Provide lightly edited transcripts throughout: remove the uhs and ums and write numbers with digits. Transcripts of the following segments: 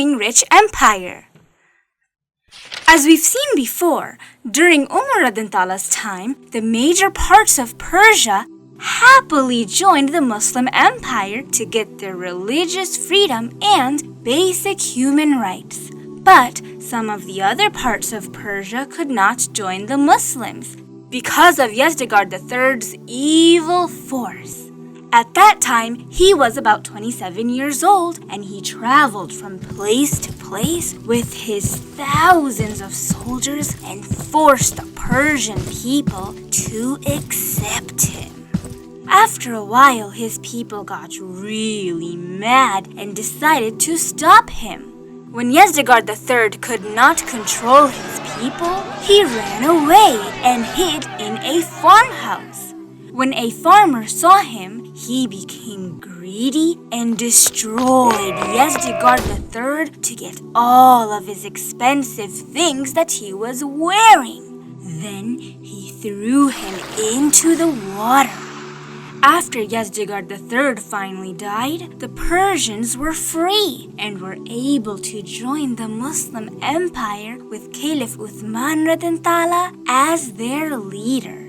growing rich empire. As we've seen before, during Umar ibn Tala's time, the major parts of Persia happily joined the Muslim empire to get their religious freedom and basic human rights. But some of the other parts of Persia could not join the Muslims because of Yazdegerd III's evil force. At that time, he was about 27 years old, and he traveled from place to place with his thousands of soldiers and forced the Persian people to accept him. After a while, his people got really mad and decided to stop him. When Yazdegerd III could not control his people, he ran away and hid in a farmhouse. When a farmer saw him, he became greedy and destroyed Yazdegerd III to get all of his expensive things that he was wearing. Then he threw him into the water. After Yazdegerd III finally died, the Persians were free and were able to join the Muslim empire with Caliph Uthman ibn Tala as their leader.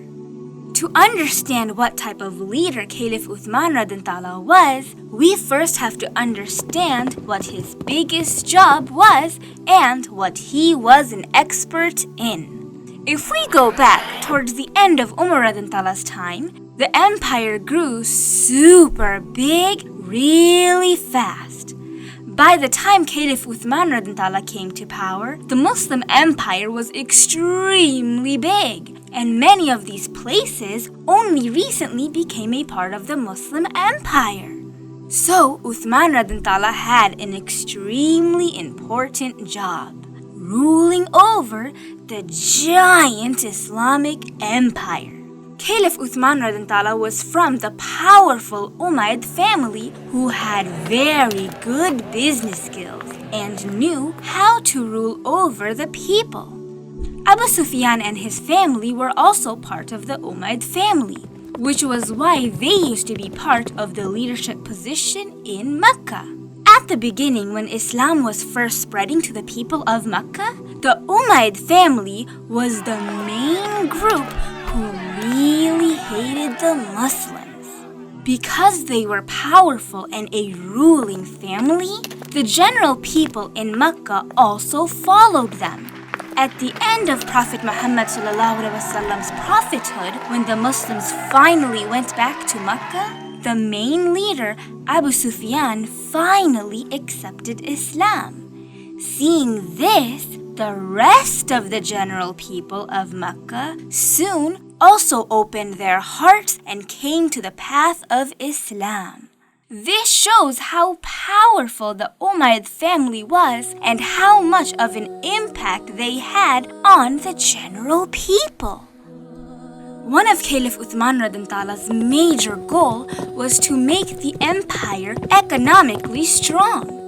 To understand what type of leader Caliph Uthman ibn Tala was, we first have to understand what his biggest job was and what he was an expert in. If we go back towards the end of Umar ibn Tala's time, the empire grew super big really fast. By the time Caliph Uthman ibn Tala came to power, the Muslim empire was extremely big, and many of these places only recently became a part of the Muslim empire. So Uthman ibn Tala had an extremely important job, ruling over the giant Islamic empire. Caliph Uthman ibn Tala was from the powerful Umayyad family who had very good business skills and knew how to rule over the people. Abu Sufyan and his family were also part of the Umayyad family, which was why they used to be part of the leadership position in Mecca. At the beginning, when Islam was first spreading to the people of Mecca, the Umayyad family was the main group who really hated the Muslims. Because they were powerful and a ruling family, the general people in Mecca also followed them. At the end of Prophet Muhammad ﷺ's prophethood, when the Muslims finally went back to Mecca, the main leader, Abu Sufyan, finally accepted Islam. Seeing this, the rest of the general people of Mecca soon also opened their hearts and came to the path of Islam. This shows how powerful the Umayyad family was and how much of an impact they had on the general people. One of Caliph Uthman ibn Tala's major goal was to make the empire economically strong.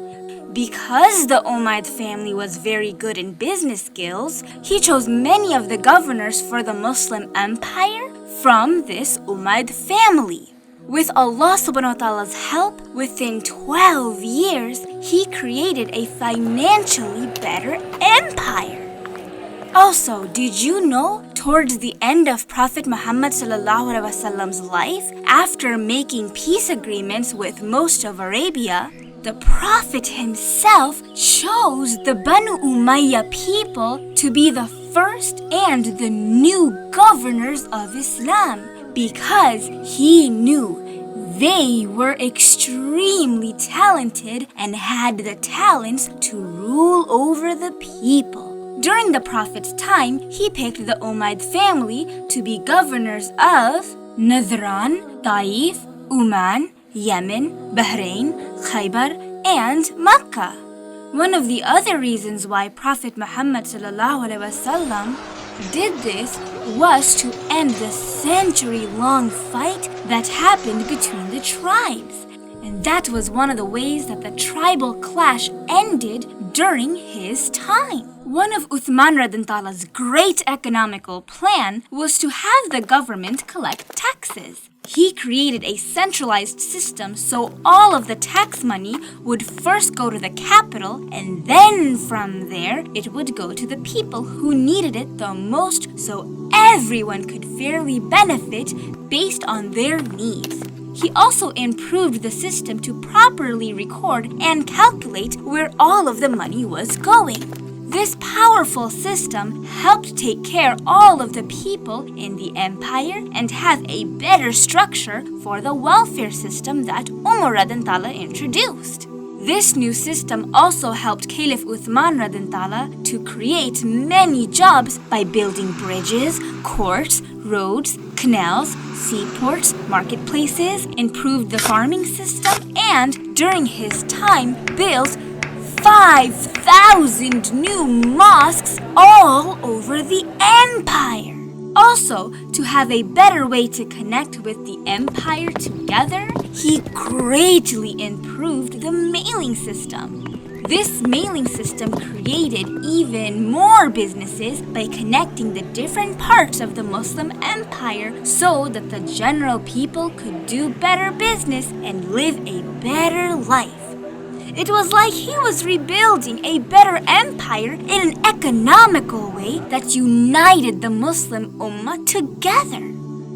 Because the Umayyad family was very good in business skills, he chose many of the governors for the Muslim empire from this Umayyad family. With Allah subhanahu wa ta'ala's help, within 12 years, he created a financially better empire. Also, did you know, towards the end of Prophet Muhammad ﷺ's life, after making peace agreements with most of Arabia, the Prophet himself chose the Banu Umayyah people to be the first and the new governors of Islam because he knew they were extremely talented and had the talents to rule over the people. During the Prophet's time, he picked the Umayyad family to be governors of Nadran, Taif, Oman, Yemen, Bahrain, Khaybar, and Mecca. One of the other reasons why Prophet Muhammad ﷺ did this was to end the century-long fight that happened between the tribes. And that was one of the ways that the tribal clash ended during his time. One of Uthman Radantala's great economical plan was to have the government collect taxes. He created a centralized system so all of the tax money would first go to the capital, and then from there it would go to the people who needed it the most, so everyone could fairly benefit based on their needs. He also improved the system to properly record and calculate where all of the money was going. This powerful system helped take care all of the people in the empire and have a better structure for the welfare system that Umar Radantala introduced. This new system also helped Caliph Uthman Radantala to create many jobs by building bridges, courts, roads, canals, seaports, marketplaces, improved the farming system, and during his time built 5,000 new mosques all over the empire. Also, to have a better way to connect with the empire together, he greatly improved the mailing system. This mailing system created even more businesses by connecting the different parts of the Muslim empire so that the general people could do better business and live a better life. It was like he was rebuilding a better empire in an economical way that united the Muslim Ummah together.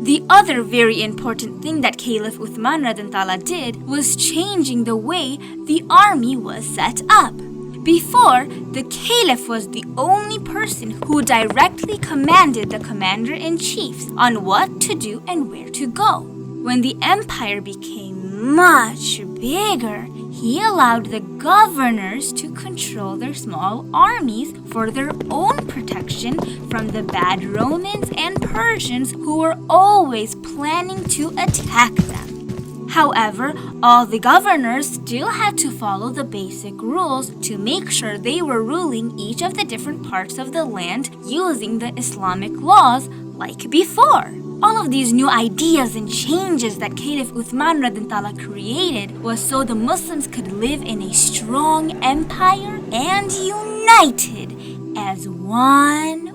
The other very important thing that Caliph Uthman Radantala did was changing the way the army was set up. Before, the Caliph was the only person who directly commanded the commander-in-chiefs on what to do and where to go. When the empire became much bigger, he allowed the governors to control their small armies for their own protection from the bad Romans and Persians who were always planning to attack them. However, all the governors still had to follow the basic rules to make sure they were ruling each of the different parts of the land using the Islamic laws like before. All of these new ideas and changes that Caliph Uthman Radantala created was so the Muslims could live in a strong empire and united as one